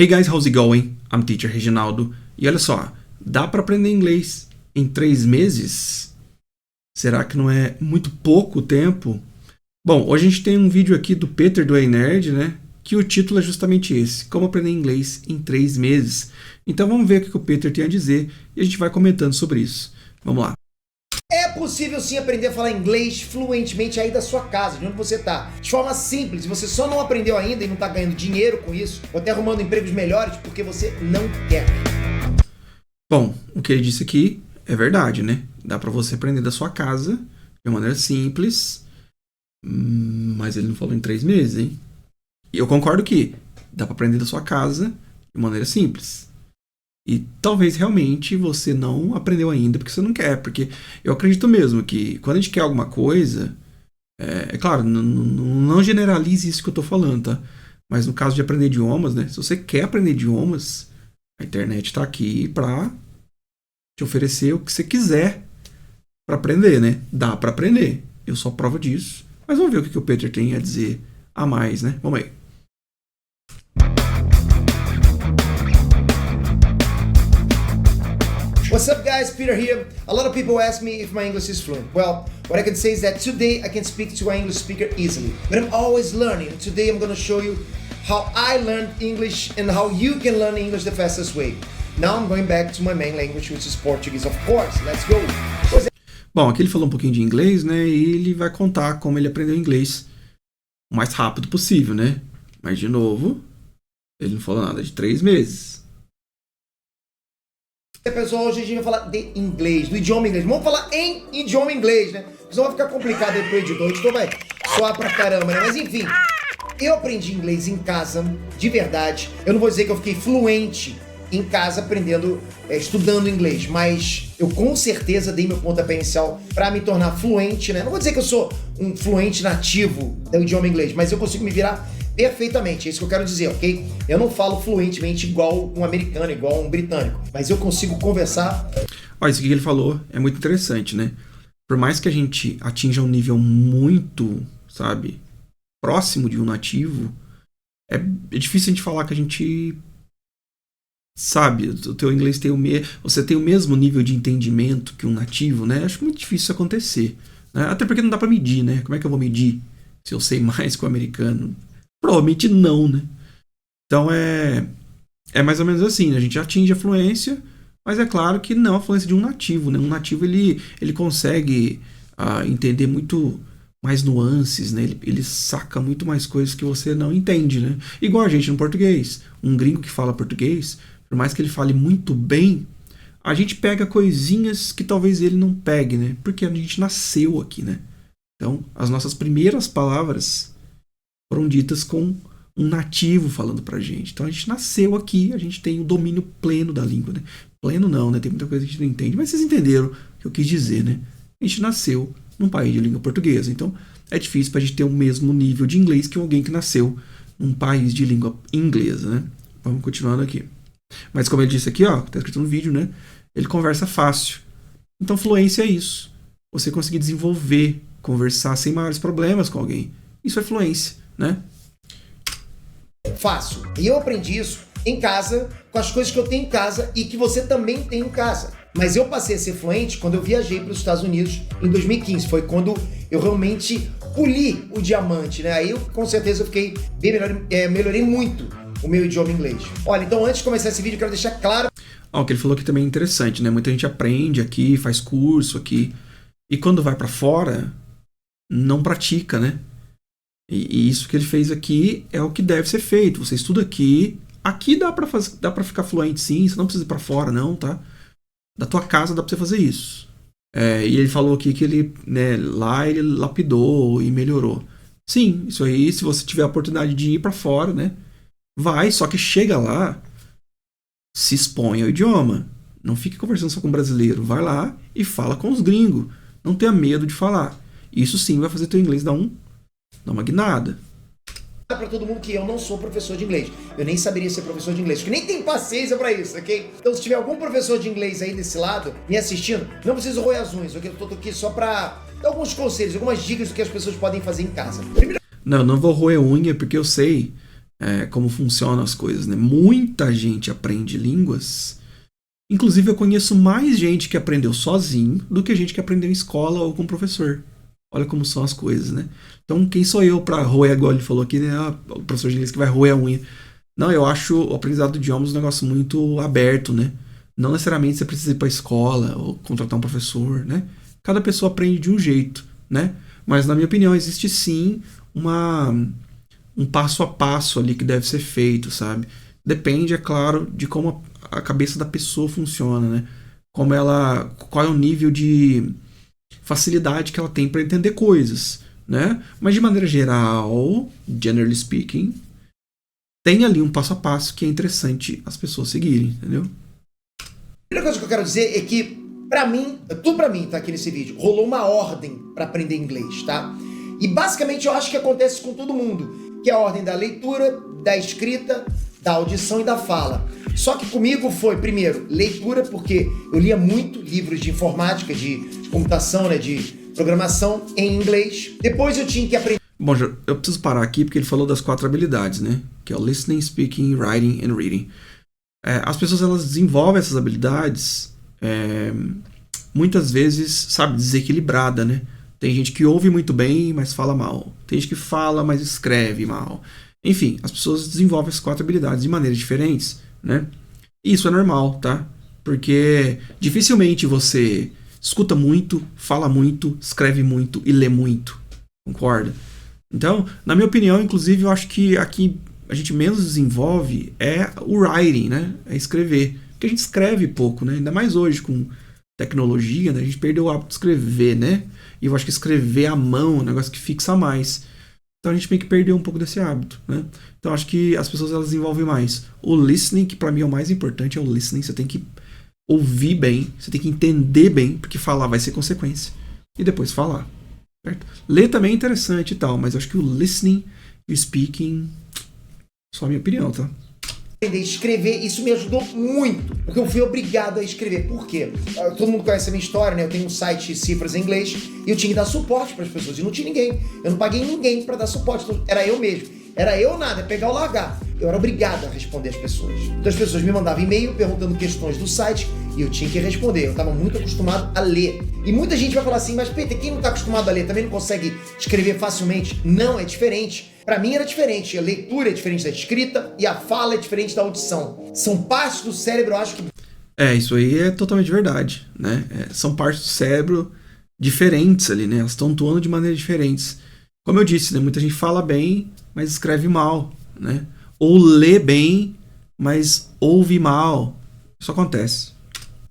Hey guys, how's it going? I'm Teacher Reginaldo. E olha só, dá para aprender inglês em 3 meses? Será que não é muito pouco tempo? Bom, hoje a gente tem um vídeo aqui do Peter do iNerd, né? Que o título é justamente esse, como aprender inglês em 3 meses. Então vamos ver o que o Peter tem a dizer e a gente vai comentando sobre isso. Vamos lá. É possível sim aprender a falar inglês fluentemente aí da sua casa, de onde você está. De forma simples, você só não aprendeu ainda e não está ganhando dinheiro com isso, ou até arrumando empregos melhores porque você não quer. Bom, o que ele disse aqui é verdade, né? Dá para você aprender da sua casa de maneira simples, mas ele não falou em 3 meses, hein? E eu concordo que dá para aprender da sua casa de maneira simples. E talvez realmente você não aprendeu ainda porque você não quer. Porque eu acredito mesmo que quando a gente quer alguma coisa, é claro, não generalize isso que eu tô falando, tá? Mas no caso de aprender idiomas, né? Se você quer aprender idiomas, a internet tá aqui pra te oferecer o que você quiser pra aprender, né? Dá pra aprender. Eu sou a prova disso. Mas vamos ver o que o Peter tem a dizer a mais, né? Vamos aí. What's up guys, Peter here. A lot of people ask me if my English is fluent. Well, what I can say is that today I can speak to an English speaker easily. But I'm always learning. Today I'm going to show you how I learned English and how you can learn English the fastest way. Now I'm going back to my main language, which is Portuguese, of course. Let's go. Bom, aqui ele falou um pouquinho de inglês, né? E ele vai contar como ele aprendeu inglês o mais rápido possível, né? Mas, de novo, ele não falou nada de 3 meses. Pessoal, hoje a gente vai falar de inglês, do idioma inglês. Vamos falar em idioma inglês, né? Senão vai ficar complicado aí pro editor. O editor vai soar pra caramba, né? Mas enfim, eu aprendi inglês em casa, de verdade. Eu não vou dizer que eu fiquei fluente em casa aprendendo, estudando inglês, mas eu com certeza dei meu pontapé inicial para me tornar fluente, né? Não vou dizer que eu sou um fluente nativo do idioma inglês, mas eu consigo me virar perfeitamente, é isso que eu quero dizer, ok? Eu não falo fluentemente igual um americano, igual um britânico, mas eu consigo conversar. Olha, isso que ele falou é muito interessante, né? Por mais que a gente atinja um nível muito, sabe, próximo de um nativo, é difícil a gente falar que a gente sabe, o teu inglês tem você tem o mesmo nível de entendimento que um nativo, né? Acho muito difícil isso acontecer, né? Até porque não dá pra medir, né? Como é que eu vou medir se eu sei mais que o americano? Provavelmente não, né? Então é mais ou menos assim, né? A gente atinge a fluência, mas é claro que não a fluência de um nativo, né? Um nativo ele consegue entender muito mais nuances, né? Ele saca muito mais coisas que você não entende, né? Igual a gente no português. Um gringo que fala português, por mais que ele fale muito bem, a gente pega coisinhas que talvez ele não pegue, né? Porque a gente nasceu aqui, né? Então, as nossas primeiras palavras foram ditas com um nativo falando pra gente. Então a gente nasceu aqui, a gente tem o domínio pleno da língua, né? Pleno não, né? Tem muita coisa que a gente não entende, mas vocês entenderam o que eu quis dizer, né? A gente nasceu num país de língua portuguesa, então é difícil pra gente ter o mesmo nível de inglês que alguém que nasceu num país de língua inglesa, né? Vamos continuando aqui. Mas como ele disse aqui, ó, tá escrito no vídeo, né? Ele conversa fácil. Então fluência é isso. Você conseguir desenvolver, conversar sem maiores problemas com alguém. Isso é fluência, né? Fácil. E eu aprendi isso em casa, com as coisas que eu tenho em casa e que você também tem em casa. Mas eu passei a ser fluente quando eu viajei para os Estados Unidos em 2015. Foi quando eu realmente poli o diamante, né? Aí eu, com certeza eu fiquei bem melhor, melhorei muito o meu idioma inglês. Olha, então antes de começar esse vídeo eu quero deixar claro... O que ele falou aqui também é interessante, né? Muita gente aprende aqui, faz curso aqui, e quando vai para fora, não pratica, né? E isso que ele fez aqui é o que deve ser feito. Você estuda aqui. Aqui dá pra ficar fluente, sim. Você não precisa ir pra fora, não, tá? Da tua casa dá pra você fazer isso. E ele falou aqui que ele, né, lá ele lapidou e melhorou. Sim, isso aí, se você tiver a oportunidade de ir pra fora, né? Vai, só que chega lá, se expõe ao idioma. Não fique conversando só com brasileiro. Vai lá e fala com os gringos. Não tenha medo de falar. Isso sim vai fazer teu inglês dar uma guinada. Para todo mundo que eu não sou professor de inglês. Eu nem saberia ser professor de inglês, porque nem tem paciência para isso, ok? Então se tiver algum professor de inglês aí desse lado, me assistindo, não precisa roer as unhas, ok? Eu tô aqui só para dar alguns conselhos, algumas dicas do que as pessoas podem fazer em casa. Não vou roer unha, porque eu sei como funcionam as coisas, né? Muita gente aprende línguas. Inclusive, eu conheço mais gente que aprendeu sozinho do que gente que aprendeu em escola ou com professor. Olha como são as coisas, né? Então, quem sou eu para roer, igual ele falou aqui, né? O professor de inglês que vai roer a unha. Não, eu acho o aprendizado de idiomas um negócio muito aberto, né? Não necessariamente você precisa ir para a escola ou contratar um professor, né? Cada pessoa aprende de um jeito, né? Mas, na minha opinião, existe sim um passo a passo ali que deve ser feito, sabe? Depende, é claro, de como a cabeça da pessoa funciona, né? Qual é o nível de facilidade que ela tem para entender coisas, né? Mas de maneira geral, generally speaking, tem ali um passo a passo que é interessante as pessoas seguirem, entendeu? A primeira coisa que eu quero dizer é que, tudo pra mim tá aqui nesse vídeo, rolou uma ordem para aprender inglês, tá? E basicamente eu acho que acontece com todo mundo, que é a ordem da leitura, da escrita, da audição e da fala. Só que comigo foi, primeiro, leitura, porque eu lia muito livros de informática, de computação, né, de programação em inglês. Depois eu tinha que aprender... Bom, eu preciso parar aqui porque ele falou das 4 habilidades, né? Que é o listening, speaking, writing and reading. As pessoas, elas desenvolvem essas habilidades muitas vezes, sabe, desequilibrada, né? Tem gente que ouve muito bem, mas fala mal. Tem gente que fala, mas escreve mal. Enfim, as pessoas desenvolvem essas 4 habilidades de maneiras diferentes, né? E isso é normal, tá? Porque dificilmente você escuta muito, fala muito, escreve muito e lê muito. Concorda? Então, na minha opinião, inclusive, eu acho que aqui a gente menos desenvolve é o writing, né? É escrever. Porque a gente escreve pouco, né? Ainda mais hoje com tecnologia, né? A gente perdeu o hábito de escrever, né? E eu acho que escrever à mão é um negócio que fixa mais. Então a gente meio que perdeu um pouco desse hábito, né? Então acho que as pessoas, elas desenvolvem mais. O listening, que pra mim é o mais importante, é o listening. Você tem que ouvir bem, você tem que entender bem, porque falar vai ser consequência. E depois falar, certo? Ler também é interessante e tal, mas eu acho que o listening e o speaking, só a minha opinião, tá? Aprender a escrever, isso me ajudou muito, porque eu fui obrigado a escrever. Por quê? Todo mundo conhece a minha história, né? Eu tenho um site Cifras em Inglês e eu tinha que dar suporte para as pessoas e não tinha ninguém. Eu não paguei ninguém para dar suporte, então era eu mesmo. Era eu nada, é pegar ou largar. Eu era obrigado a responder as pessoas. Então as pessoas me mandavam e-mail perguntando questões do site e eu tinha que responder. Eu estava muito acostumado a ler. E muita gente vai falar assim, mas Peter, quem não está acostumado a ler também não consegue escrever facilmente? Não, é diferente. Para mim era diferente. A leitura é diferente da escrita e a fala é diferente da audição. São partes do cérebro, eu acho que... Isso aí é totalmente verdade, né? São partes do cérebro diferentes ali, né? Elas estão atuando de maneiras diferentes. Como eu disse, né? Muita gente fala bem, mas escreve mal, né? Ou lê bem, mas ouve mal. Isso acontece.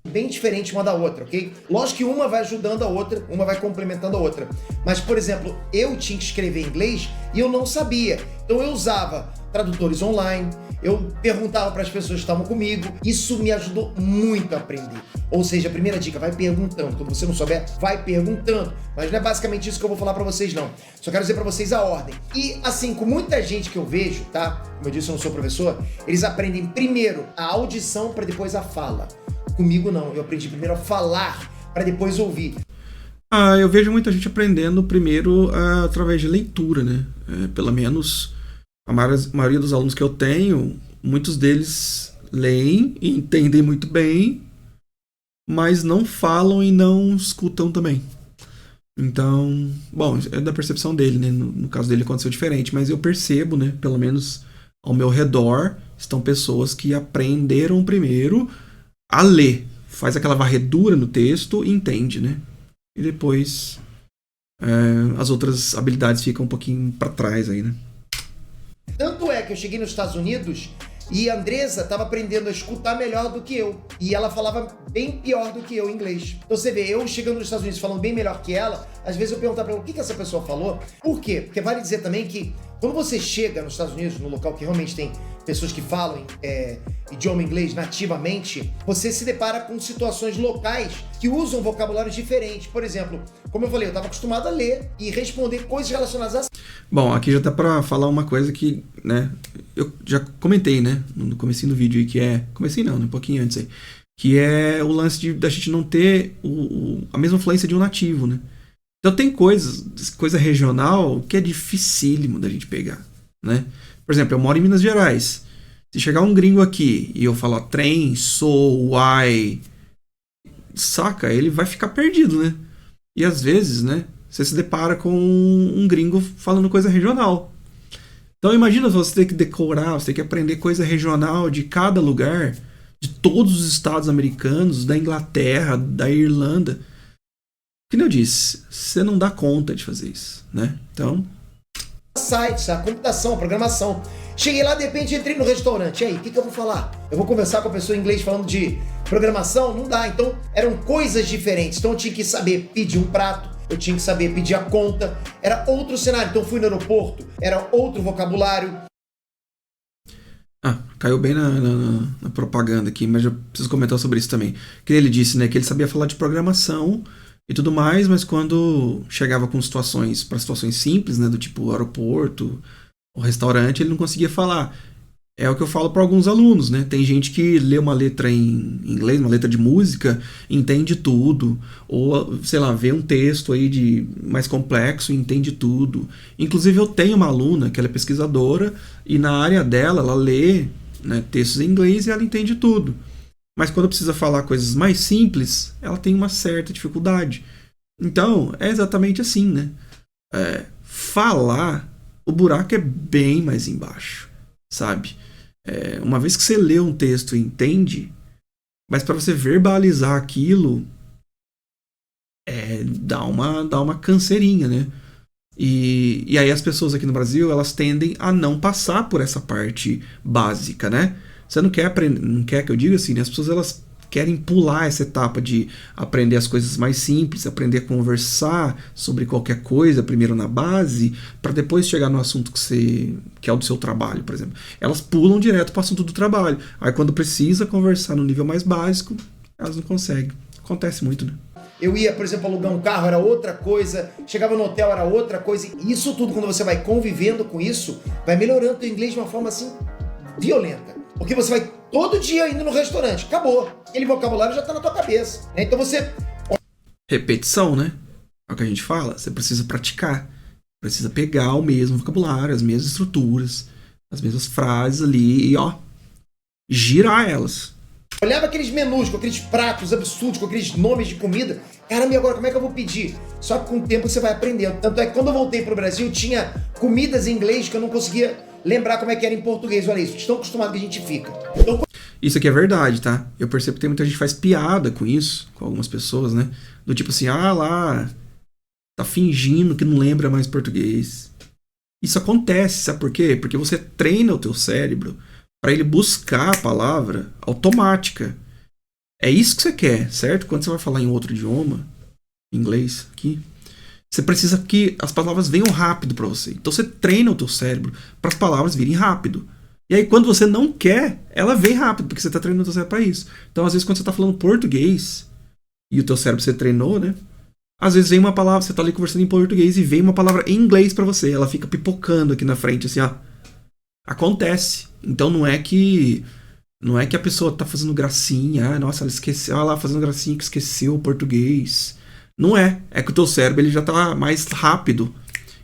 Bem diferente uma da outra, ok? Lógico que uma vai ajudando a outra, uma vai complementando a outra. Mas, por exemplo, eu tinha que escrever em inglês e eu não sabia. Então eu usava tradutores online, eu perguntava para as pessoas que estavam comigo. Isso me ajudou muito a aprender. Ou seja, a primeira dica, vai perguntando. Quando você não souber, vai perguntando. Mas não é basicamente isso que eu vou falar para vocês, não. Só quero dizer para vocês a ordem. E, assim, com muita gente que eu vejo, tá? Como eu disse, eu não sou professor. Eles aprendem primeiro a audição para depois a fala. Comigo não, eu aprendi primeiro a falar para depois ouvir. Eu vejo muita gente aprendendo primeiro através de leitura, né? Pelo menos a maioria dos alunos que eu tenho, muitos deles leem e entendem muito bem, mas não falam e não escutam também. Então, bom, é da percepção dele, né? No caso dele aconteceu diferente, mas eu percebo, né? Pelo menos ao meu redor, estão pessoas que aprenderam primeiro a ler, faz aquela varredura no texto e entende, né? E depois as outras habilidades ficam um pouquinho para trás aí, né? Tanto é que eu cheguei nos Estados Unidos e a Andressa estava aprendendo a escutar melhor do que eu. E ela falava bem pior do que eu em inglês. Então você vê, eu chegando nos Estados Unidos falando bem melhor que ela, às vezes eu perguntava para ela o que essa pessoa falou. Por quê? Porque vale dizer também que quando você chega nos Estados Unidos, no local que realmente tem pessoas que falam idioma inglês nativamente, você se depara com situações locais que usam vocabulários diferentes. Por exemplo, como eu falei, eu estava acostumado a ler e responder coisas relacionadas a... Bom, aqui já dá para falar uma coisa que, né, eu já comentei, né, no comecinho do vídeo aí, que é... Comecinho não, né, um pouquinho antes aí. Que é o lance da gente não ter a mesma fluência de um nativo, né? Então tem coisa regional que é dificílimo da gente pegar, né? Por exemplo, eu moro em Minas Gerais. Se chegar um gringo aqui e eu falar trem, sou, why, saca? Ele vai ficar perdido, né? E às vezes, né? Você se depara com um gringo falando coisa regional. Então imagina você ter que decorar, você ter que aprender coisa regional de cada lugar, de todos os estados americanos, da Inglaterra, da Irlanda. Como eu disse, você não dá conta de fazer isso, né? Então... sites, a computação, a programação. Cheguei lá, de repente entrei no restaurante. E aí, o que eu vou falar? Eu vou conversar com a pessoa em inglês falando de programação? Não dá. Então, eram coisas diferentes. Então, eu tinha que saber pedir um prato, eu tinha que saber pedir a conta. Era outro cenário. Então, fui no aeroporto, era outro vocabulário. Caiu bem na propaganda aqui, mas eu preciso comentar sobre isso também. Que ele disse, né, que ele sabia falar de programação e tudo mais, mas quando chegava com situações simples, né, do tipo aeroporto, o restaurante, ele não conseguia falar. É o que eu falo para alguns alunos, né? Tem gente que lê uma letra em inglês, uma letra de música, entende tudo, ou sei lá, vê um texto aí de mais complexo e entende tudo. Inclusive eu tenho uma aluna que ela é pesquisadora e na área dela ela lê, né, textos em inglês e ela entende tudo. Mas quando precisa falar coisas mais simples, ela tem uma certa dificuldade. Então, é exatamente assim, né? Falar, o buraco é bem mais embaixo, sabe? Uma vez que você lê um texto e entende, mas para você verbalizar aquilo, dá uma canseirinha, né? E aí as pessoas aqui no Brasil, elas tendem a não passar por essa parte básica, né? Você não quer aprender, não quer que eu diga assim, né? As pessoas elas querem pular essa etapa de aprender as coisas mais simples, aprender a conversar sobre qualquer coisa primeiro na base, para depois chegar no assunto que é o do seu trabalho, por exemplo. Elas pulam direto para o assunto do trabalho. Aí quando precisa conversar no nível mais básico, elas não conseguem. Acontece muito, né? Eu ia, por exemplo, alugar um carro, era outra coisa. Chegava no hotel, era outra coisa. E isso tudo, quando você vai convivendo com isso, vai melhorando o teu inglês de uma forma assim, violenta. Porque você vai todo dia indo no restaurante. Acabou. Aquele vocabulário já tá na tua cabeça. Então você... repetição, né? É o que a gente fala. Você precisa praticar. Precisa pegar o mesmo vocabulário, as mesmas estruturas, as mesmas frases ali e, ó, girar elas. Olhava aqueles menus com aqueles pratos absurdos, com aqueles nomes de comida. Caramba, e agora como é que eu vou pedir? Só que com o tempo você vai aprendendo. Tanto é que quando eu voltei pro Brasil, tinha comidas em inglês que eu não conseguia lembrar como é que era em português. Olha isso, tão acostumado que a gente fica. Então... isso aqui é verdade, tá? Eu percebo que tem muita gente que faz piada com isso, com algumas pessoas, né? Do tipo assim, lá, tá fingindo que não lembra mais português. Isso acontece, sabe por quê? Porque você treina o teu cérebro para ele buscar a palavra automática. É isso que você quer, certo? Quando você vai falar em outro idioma, inglês aqui, você precisa que as palavras venham rápido para você. Então você treina o teu cérebro para as palavras virem rápido. E aí quando você não quer, ela vem rápido, porque você está treinando o teu cérebro para isso. Então às vezes quando você está falando português e o teu cérebro você treinou, né? Às vezes vem uma palavra, você está ali conversando em português e vem uma palavra em inglês para você. Ela fica pipocando aqui na frente, assim, ó. Acontece. Então não é que a pessoa tá fazendo gracinha, nossa, ela esqueceu, lá fazendo gracinha que esqueceu o português. Não é. É que o teu cérebro ele já tá mais rápido.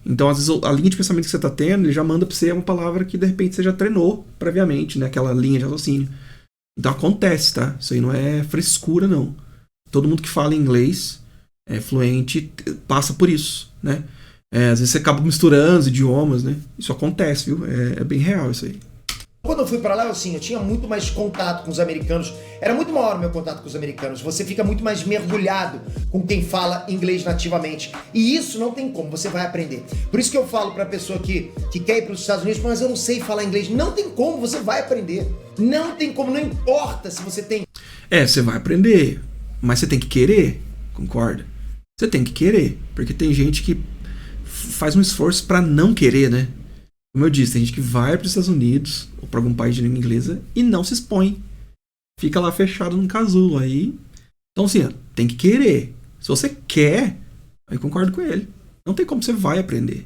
Então, às vezes, a linha de pensamento que você tá tendo, ele já manda pra você uma palavra que, de repente, você já treinou previamente, né? Aquela linha de raciocínio. Então, acontece, tá? Isso aí não é frescura, não. Todo mundo que fala inglês, é fluente, passa por isso, né? Às vezes você acaba misturando os idiomas, né? Isso acontece, viu? É bem real isso aí. Quando eu fui pra lá, eu tinha muito mais contato com os americanos. Era muito maior o meu contato com os americanos. Você fica muito mais mergulhado com quem fala inglês nativamente. E isso não tem como, você vai aprender. Por isso que eu falo pra pessoa que quer ir pros Estados Unidos, mas eu não sei falar inglês. Não tem como, você vai aprender. Não tem como, não importa se você tem... você vai aprender, mas você tem que querer, concorda? Você tem que querer, porque tem gente que faz um esforço pra não querer, né? Como eu disse, tem gente que vai para os Estados Unidos ou para algum país de língua inglesa e não se expõe. Fica lá fechado num casulo. Aí, então, assim, tem que querer. Se você quer, aí concordo com ele. Não tem como você vai aprender.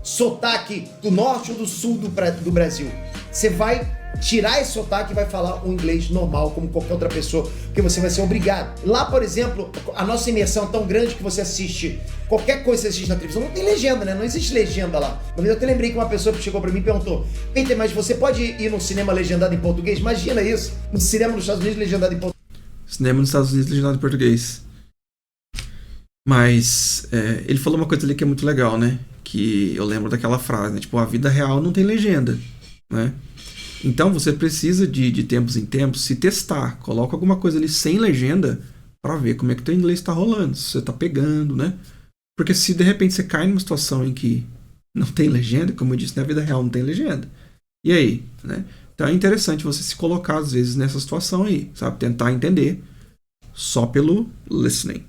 Sotaque do norte ou do sul do Brasil. Você vai tirar esse sotaque e vai falar o inglês normal, como qualquer outra pessoa, porque você vai ser obrigado. Lá, por exemplo, a nossa imersão é tão grande que você assiste qualquer coisa que você assiste na televisão, não tem legenda, né? Não existe legenda lá. Uma vez eu até lembrei que uma pessoa chegou pra mim e perguntou: Peter, mas você pode ir no cinema legendado em português? Imagina isso, no cinema nos Estados Unidos legendado em português. Cinema nos Estados Unidos legendado em português. Mas ele falou uma coisa ali que é muito legal, né? Que eu lembro daquela frase, né? Tipo, a vida real não tem legenda, né? Então você precisa de tempos em tempos se testar. Coloca alguma coisa ali sem legenda pra ver como é que teu inglês tá rolando, se você tá pegando, né? Porque se de repente você cai numa situação em que não tem legenda, como eu disse, na vida real não tem legenda. E aí, né? Então é interessante você se colocar às vezes nessa situação aí, sabe? Tentar entender só pelo listening.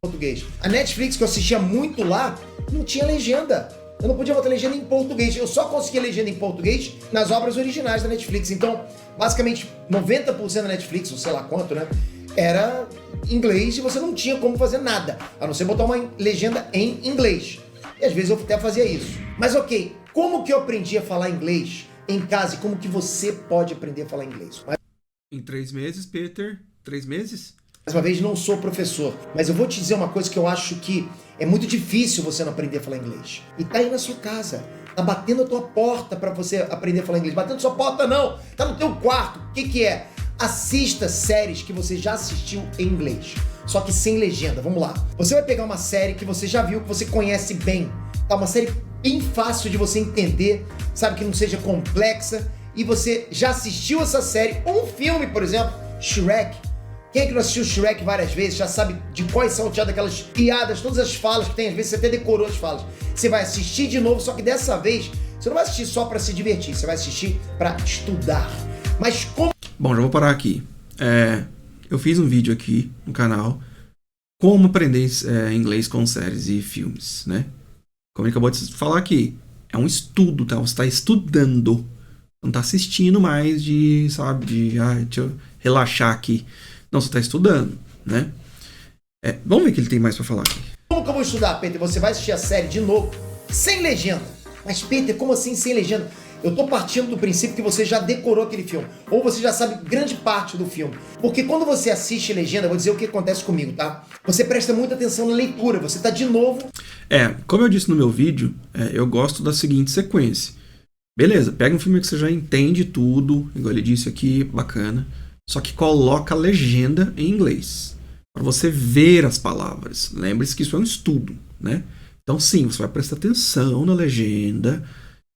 Português. A Netflix que eu assistia muito lá não tinha legenda. Eu não podia botar legenda em português. Eu só conseguia legenda em português nas obras originais da Netflix. Então, basicamente, 90% da Netflix, ou sei lá quanto, né? Era inglês e você não tinha como fazer nada, a não ser botar uma legenda em inglês. E às vezes eu até fazia isso. Mas ok, como que eu aprendi a falar inglês em casa e como que você pode aprender a falar inglês? Em 3 meses, Peter? 3 meses? Mais uma vez, não sou professor, mas eu vou te dizer uma coisa que eu acho que é muito difícil você não aprender a falar inglês. E tá aí na sua casa, tá batendo a tua porta pra você aprender a falar inglês. Batendo sua porta não, tá no teu quarto. O que que é? Assista séries que você já assistiu em inglês, só que sem legenda. Vamos lá. Você vai pegar uma série que você já viu, que você conhece bem. Tá, uma série bem fácil de você entender, sabe, que não seja complexa, e você já assistiu essa série. Um filme, por exemplo, Shrek. Quem é que não assistiu Shrek várias vezes, já sabe de quais são tiradas aquelas piadas, todas as falas que tem, às vezes você até decorou as falas. Você vai assistir de novo, só que dessa vez, você não vai assistir só pra se divertir, você vai assistir pra estudar. Mas como... Bom, já vou parar aqui. Eu fiz um vídeo aqui no canal, como aprender inglês com séries e filmes, né? Como ele acabou de falar aqui, é um estudo, tá? Você tá estudando, não tá assistindo mais deixa eu relaxar aqui. Não, você está estudando, né? Vamos ver o que ele tem mais para falar aqui. Como que eu vou estudar, Peter? Você vai assistir a série de novo, sem legenda. Mas, Peter, como assim sem legenda? Eu tô partindo do princípio que você já decorou aquele filme, ou você já sabe grande parte do filme. Porque quando você assiste legenda, eu vou dizer o que acontece comigo, tá? Você presta muita atenção na leitura, você tá de novo... Como eu disse no meu vídeo, eu gosto da seguinte sequência. Beleza, pega um filme que você já entende tudo, igual ele disse aqui, bacana. Só que coloca a legenda em inglês, para você ver as palavras. Lembre-se que isso é um estudo, né? Então sim, você vai prestar atenção na legenda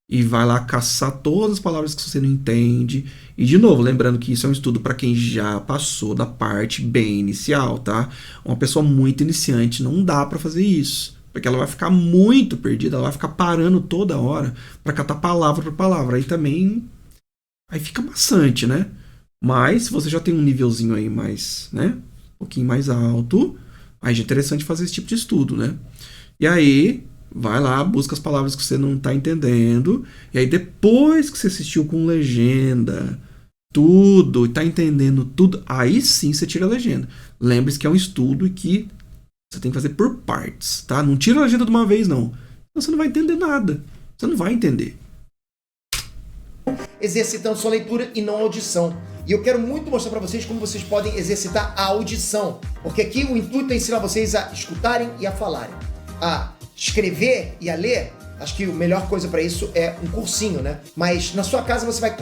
e vai lá caçar todas as palavras que você não entende. E de novo, lembrando que isso é um estudo para quem já passou da parte bem inicial, tá? Uma pessoa muito iniciante não dá para fazer isso, porque ela vai ficar muito perdida, ela vai ficar parando toda hora para catar palavra por palavra. Aí fica maçante, né? Mas se você já tem um nívelzinho aí mais, né, um pouquinho mais alto, aí já é interessante fazer esse tipo de estudo, né? E aí, vai lá, busca as palavras que você não está entendendo, e aí depois que você assistiu com legenda, tudo, e está entendendo tudo, aí sim você tira a legenda. Lembre-se que é um estudo e que você tem que fazer por partes, tá? Não tira a legenda de uma vez, não. Você não vai entender nada. Você não vai entender. Exercitando sua leitura e não a audição. E eu quero muito mostrar para vocês como vocês podem exercitar a audição. Porque aqui o intuito é ensinar vocês a escutarem e a falarem. A escrever e a ler, acho que a melhor coisa para isso é um cursinho, né? Mas na sua casa você vai...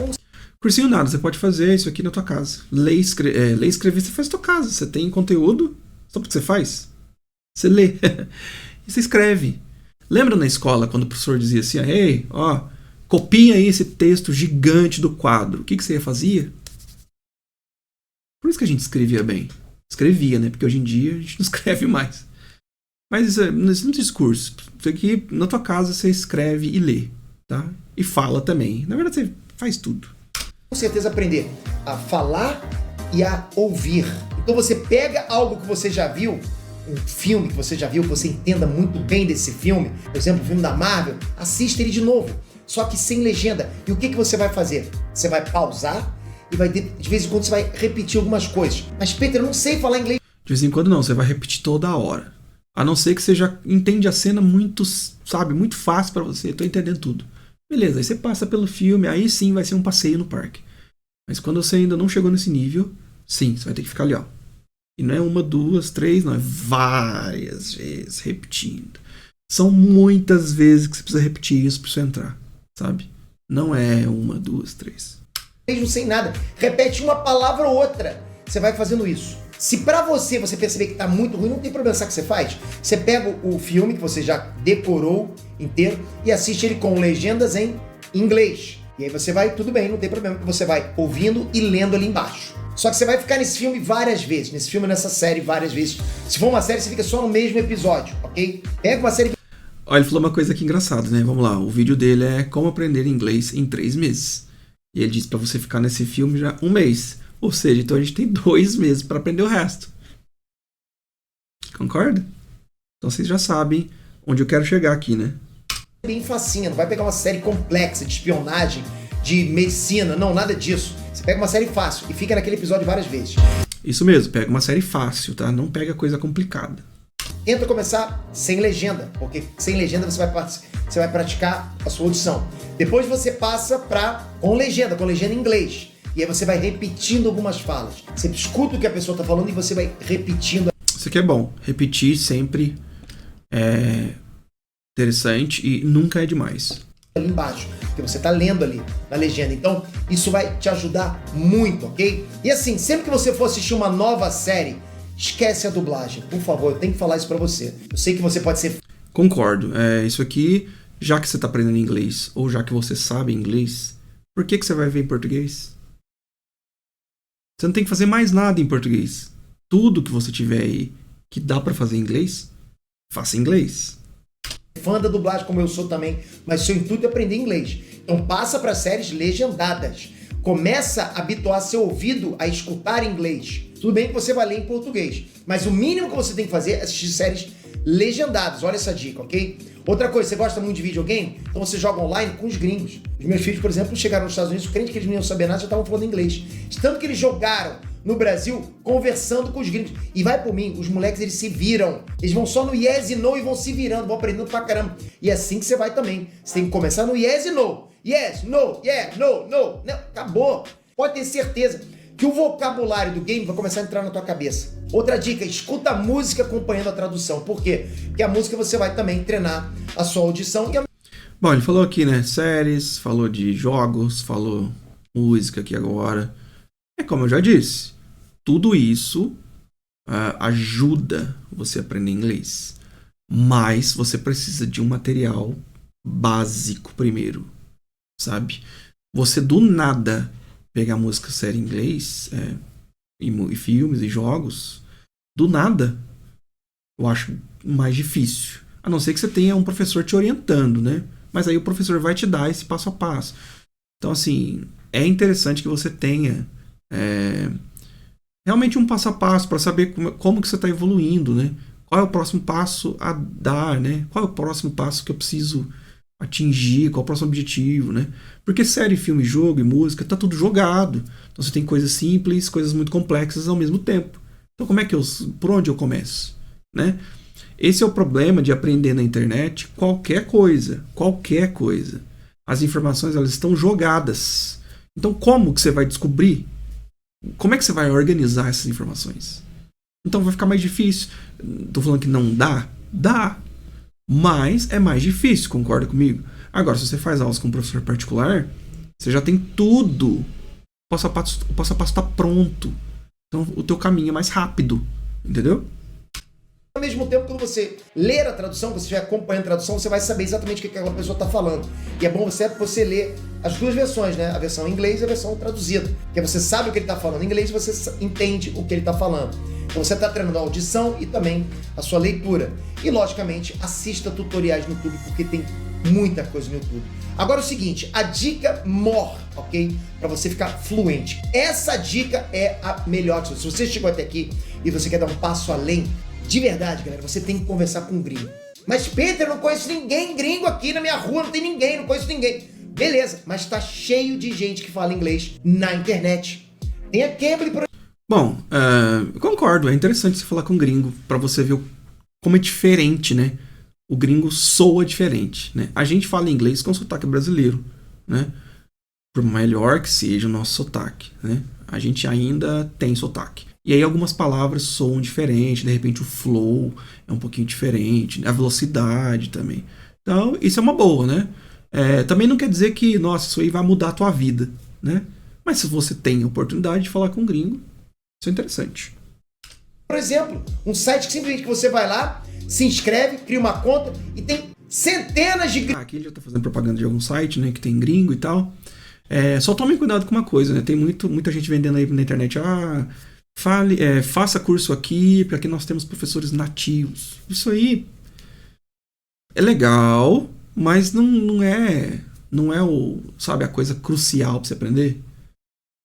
Cursinho nada, você pode fazer isso aqui na tua casa. Ler e escrever, você faz na tua casa. Você tem conteúdo, sabe o que você faz? Você lê e você escreve. Lembra na escola quando o professor dizia assim, ei, ó, copia aí esse texto gigante do quadro. O que você fazia? Por isso que a gente escrevia bem. Escrevia, né? Porque hoje em dia a gente não escreve mais. Mas isso não é discurso. Isso aqui, na tua casa, você escreve e lê, tá? E fala também. Na verdade, você faz tudo. Com certeza aprender a falar e a ouvir. Então você pega algo que você já viu, um filme que você já viu, que você entenda muito bem desse filme, por exemplo, o filme da Marvel, assista ele de novo, só que sem legenda. E o que você vai fazer? Você vai pausar e vai, de vez em quando você vai repetir algumas coisas. Mas, Peter, eu não sei falar inglês. De vez em quando não, você vai repetir toda hora. A não ser que você já entende a cena muito, sabe, muito fácil pra você. Tô entendendo tudo. Beleza, aí você passa pelo filme, aí sim vai ser um passeio no parque. Mas quando você ainda não chegou nesse nível, sim, você vai ter que ficar ali, ó. E não é uma, duas, três, não, é várias vezes repetindo. São muitas vezes que você precisa repetir isso pra você entrar, sabe? Não é uma, duas, três. Mesmo sem nada, repete uma palavra ou outra. Você vai fazendo isso. Se pra você perceber que tá muito ruim, não tem problema, sabe o que você faz? Você pega o filme que você já decorou inteiro e assiste ele com legendas em inglês. E aí você vai, tudo bem, não tem problema, porque você vai ouvindo e lendo ali embaixo. Só que você vai ficar nesse filme várias vezes, nesse filme, nessa série várias vezes. Se for uma série, você fica só no mesmo episódio, ok? Pega uma série... Olha, ele falou uma coisa aqui engraçada, né? Vamos lá, o vídeo dele é como aprender inglês em 3 meses. E ele disse pra você ficar nesse filme já 1 mês. Ou seja, então a gente tem 2 meses pra aprender o resto. Concorda? Então vocês já sabem onde eu quero chegar aqui, né? Bem facinha, não vai pegar uma série complexa de espionagem, de medicina, não, nada disso. Você pega uma série fácil e fica naquele episódio várias vezes. Isso mesmo, pega uma série fácil, tá? Não pega coisa complicada. Tenta começar sem legenda, porque sem legenda você vai praticar a sua audição. Depois você passa com legenda em inglês. E aí você vai repetindo algumas falas. Você escuta o que a pessoa está falando e você vai repetindo. Isso aqui é bom. Repetir sempre é interessante e nunca é demais. Ali embaixo, porque você está lendo ali na legenda. Então, isso vai te ajudar muito, ok? E assim, sempre que você for assistir uma nova série, esquece a dublagem. Por favor, eu tenho que falar isso pra você. Eu sei que você pode ser... Concordo. Isso aqui, já que você tá aprendendo inglês, ou já que você sabe inglês, por que você vai ver em português? Você não tem que fazer mais nada em português. Tudo que você tiver aí que dá pra fazer em inglês, faça em inglês. Fã da dublagem como eu sou também, mas seu intuito é aprender inglês. Então passa para séries legendadas. Começa a habituar seu ouvido a escutar inglês. Tudo bem que você vai ler em português, mas o mínimo que você tem que fazer é assistir séries legendadas. Olha essa dica, ok? Outra coisa, você gosta muito de videogame? Então você joga online com os gringos. Os meus filhos, por exemplo, chegaram nos Estados Unidos, crente que eles não iam saber nada, já estavam falando inglês. De tanto que eles jogaram no Brasil, conversando com os gringos. E vai por mim, os moleques, eles se viram. Eles vão só no yes e no e vão se virando, vão aprendendo pra caramba. E é assim que você vai também. Você tem que começar no yes e no. Yes, no, yeah, no, no. Não, acabou. Pode ter certeza que o vocabulário do game vai começar a entrar na tua cabeça. Outra dica, escuta a música acompanhando a tradução. Por quê? Porque a música você vai também treinar a sua audição. Bom, ele falou aqui, né, séries, falou de jogos, falou música aqui agora. É como eu já disse, tudo isso ajuda você a aprender inglês. Mas você precisa de um material básico primeiro, sabe? Você do nada pegar música, série em inglês, e filmes e jogos, do nada, eu acho mais difícil. A não ser que você tenha um professor te orientando, né? Mas aí o professor vai te dar esse passo a passo. Então, assim, é interessante que você tenha realmente um passo a passo para saber como que você está evoluindo, né? Qual é o próximo passo a dar, né? Qual é o próximo passo que eu preciso atingir, qual é o próximo objetivo, né? Porque série, filme, jogo e música tá tudo jogado. Então você tem coisas simples, coisas muito complexas ao mesmo tempo. Então por onde eu começo, né? Esse é o problema de aprender na internet qualquer coisa. As informações, elas estão jogadas. Então como que você vai descobrir? Como é que você vai organizar essas informações? Então vai ficar mais difícil. Tô falando que não dá? Dá. Mas é mais difícil, concorda comigo? Agora, se você faz aulas com um professor particular, você já tem tudo. O passo a passo está pronto. Então o teu caminho é mais rápido. Entendeu? Ao mesmo tempo, quando você ler a tradução, você estiver acompanhando a tradução, você vai saber exatamente o que aquela pessoa está falando. E é bom você ler as duas versões, né? A versão em inglês e a versão traduzida. Porque você sabe o que ele está falando em inglês e você entende o que ele está falando. Então você está treinando a audição e também a sua leitura. E, logicamente, assista tutoriais no YouTube, porque tem muita coisa no YouTube. Agora é o seguinte, a dica more, ok? Para você ficar fluente. Essa dica é a melhor. Se você chegou até aqui e você quer dar um passo além, de verdade, galera, você tem que conversar com um gringo. Mas, Peter, eu não conheço ninguém gringo aqui na minha rua, não tem ninguém, não conheço ninguém. Beleza, mas tá cheio de gente que fala inglês na internet. Tem a Cambly, por... Bom, eu concordo, é interessante você falar com um gringo pra você ver como é diferente, né? o gringo soa diferente, né? A gente fala inglês com sotaque brasileiro, né? Por melhor que seja o nosso sotaque, né? A gente ainda tem sotaque. E aí algumas palavras soam diferente, de repente o flow é um pouquinho diferente, a velocidade também. Então, isso é uma boa, né? Também não quer dizer que, nossa, isso aí vai mudar a tua vida, né? Mas se você tem a oportunidade de falar com um gringo, isso é interessante. Por exemplo, um site que simplesmente você vai lá, se inscreve, cria uma conta e tem centenas de gringos. Aqui ele já tá fazendo propaganda de algum site, né, que tem gringo e tal. Só tome cuidado com uma coisa, né? Tem muita gente vendendo aí na internet. Faça curso aqui, porque aqui nós temos professores nativos. Isso aí é legal, mas não é sabe, a coisa crucial para você aprender.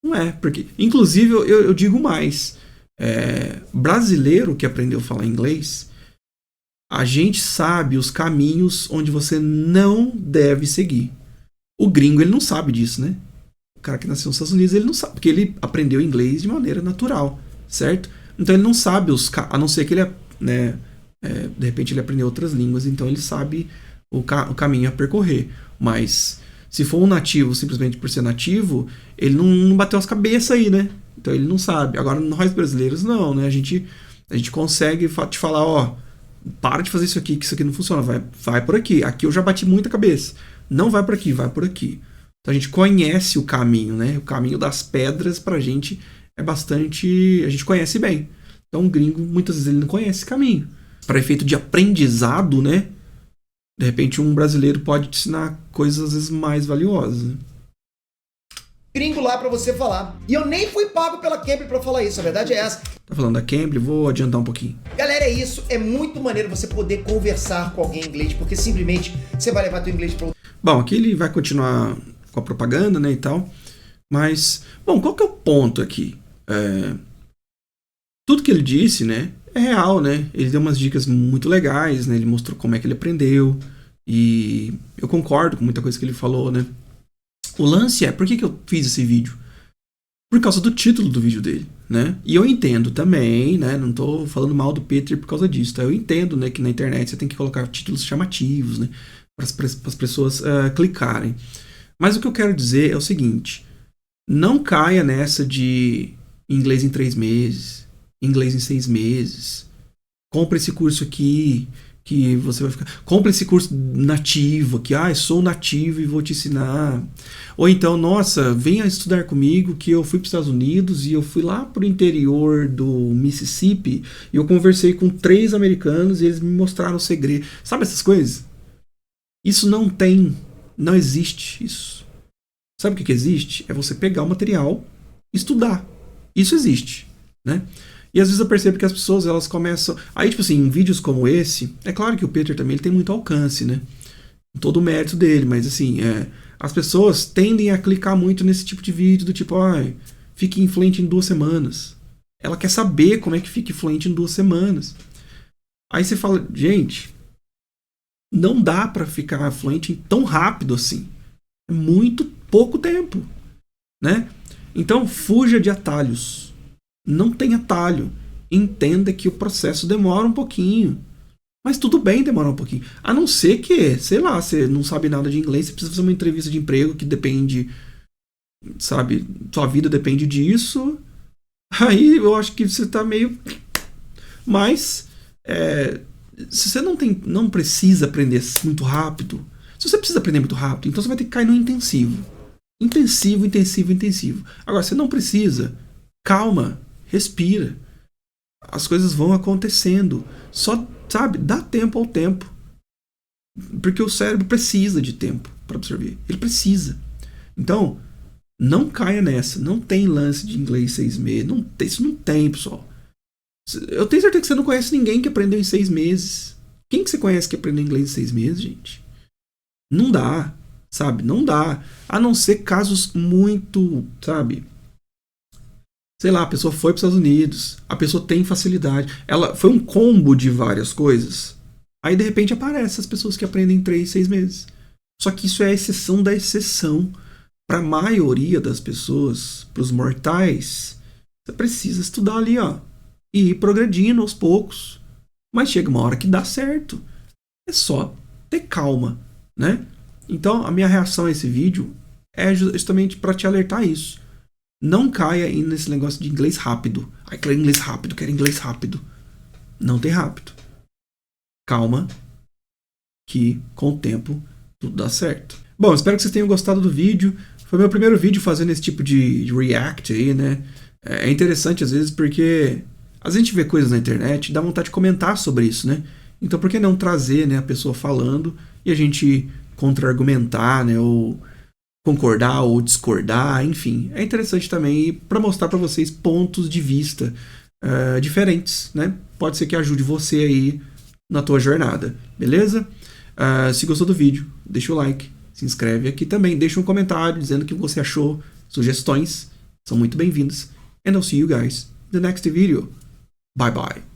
Não é, porque inclusive eu digo mais. Brasileiro que aprendeu a falar inglês, a gente sabe os caminhos onde você não deve seguir. O gringo, ele não sabe disso, né? O cara que nasceu nos Estados Unidos, ele não sabe, porque ele aprendeu inglês de maneira natural, certo? Então ele não sabe a não ser que ele, né, de repente ele aprendeu outras línguas, então ele sabe o caminho a percorrer. Mas se for um nativo, simplesmente por ser nativo, ele não bateu as cabeças aí, né? Então ele não sabe. Agora nós brasileiros não, né? A gente consegue te falar, ó, para de fazer isso aqui, que isso aqui não funciona, vai por aqui. Aqui eu já bati muita cabeça. Não vai por aqui, vai por aqui. Então a gente conhece o caminho, né? O caminho das pedras pra gente é bastante... A gente conhece bem. Então o gringo, muitas vezes, ele não conhece esse caminho. Para efeito de aprendizado, né? De repente um brasileiro pode te ensinar coisas, às vezes, mais valiosas, né? Gringo lá pra você falar. E eu nem fui pago pela Cambly pra falar isso, a verdade é essa. Tá falando da Cambly, vou adiantar um pouquinho. Galera, é isso. É muito maneiro você poder conversar com alguém em inglês, porque simplesmente você vai levar teu inglês pro... Bom, aqui ele vai continuar com a propaganda, né, e tal. Mas, bom, qual que é o ponto aqui? Tudo que ele disse, né, é real, né? Ele deu umas dicas muito legais, né? Ele mostrou como é que ele aprendeu. E eu concordo com muita coisa que ele falou, né? O lance por que eu fiz esse vídeo? Por causa do título do vídeo dele, né? E eu entendo também, né? Não tô falando mal do Peter por causa disso, tá? Eu entendo, né, que na internet você tem que colocar títulos chamativos, né? Para as pessoas clicarem. Mas o que eu quero dizer é o seguinte: não caia nessa de inglês em 3 meses, inglês em 6 meses. Compre esse curso aqui, que você vai ficar... Compre esse curso nativo, que sou nativo e vou te ensinar. Ou então, nossa, venha estudar comigo, que eu fui para os Estados Unidos e eu fui lá pro interior do Mississippi e eu conversei com 3 americanos e eles me mostraram o segredo. Sabe essas coisas? Isso não existe isso. Sabe o que existe? É você pegar o material e estudar. Isso existe, né? E às vezes eu percebo que as pessoas, elas começam... Aí, tipo assim, em vídeos como esse, é claro que o Peter também ele tem muito alcance, né? Todo o mérito dele, mas assim, as pessoas tendem a clicar muito nesse tipo de vídeo, do tipo, fique influente em 2 semanas. Ela quer saber como é que fica influente em 2 semanas. Aí você fala, gente, não dá pra ficar fluente tão rápido assim. É muito pouco tempo, né? Então, fuja de atalhos. Não tem atalho. Entenda que o processo demora um pouquinho. Mas tudo bem demorar um pouquinho. A não ser que, sei lá, você não sabe nada de inglês, você precisa fazer uma entrevista de emprego que depende, sabe, sua vida depende disso. Aí eu acho que você tá meio... Mas, se você não precisa aprender muito rápido, se você precisa aprender muito rápido, então você vai ter que cair no intensivo. Intensivo, intensivo, intensivo. Agora, você não precisa, calma, respira. As coisas vão acontecendo. Só, sabe, dá tempo ao tempo. Porque o cérebro precisa de tempo para absorver. Ele precisa. Então, não caia nessa. Não tem lance de inglês 6 meses. Isso não tem, pessoal. Eu tenho certeza que você não conhece ninguém que aprendeu em 6 meses. Quem que você conhece que aprendeu inglês em 6 meses, gente? Não dá, sabe? Não dá. A não ser casos muito, sabe? Sei lá, a pessoa foi para os Estados Unidos, a pessoa tem facilidade. Ela foi um combo de várias coisas. Aí, de repente, aparecem as pessoas que aprendem em 3, 6 meses. Só que isso é a exceção da exceção. Para a maioria das pessoas, para os mortais, você precisa estudar ali, ó, e ir progredindo aos poucos. Mas chega uma hora que dá certo. é só ter calma, né? Então, a minha reação a esse vídeo é justamente para te alertar isso. Não caia aí nesse negócio de inglês rápido. Ai, quero inglês rápido, quero inglês rápido. Não tem rápido. Calma, que com o tempo tudo dá certo. Bom, espero que vocês tenham gostado do vídeo. Foi meu primeiro vídeo fazendo esse tipo de react aí, né? É interessante às vezes porque a gente vê coisas na internet e dá vontade de comentar sobre isso, né? Então por que não trazer, né, a pessoa falando e a gente contra-argumentar, né? Ou concordar ou discordar, enfim. É interessante também para mostrar para vocês pontos de vista diferentes, né? Pode ser que ajude você aí na tua jornada, beleza? Se gostou do vídeo, deixa o like, se inscreve aqui também, deixa um comentário dizendo o que você achou, sugestões são muito bem-vindas. And I'll see you guys in the next video. Bye bye.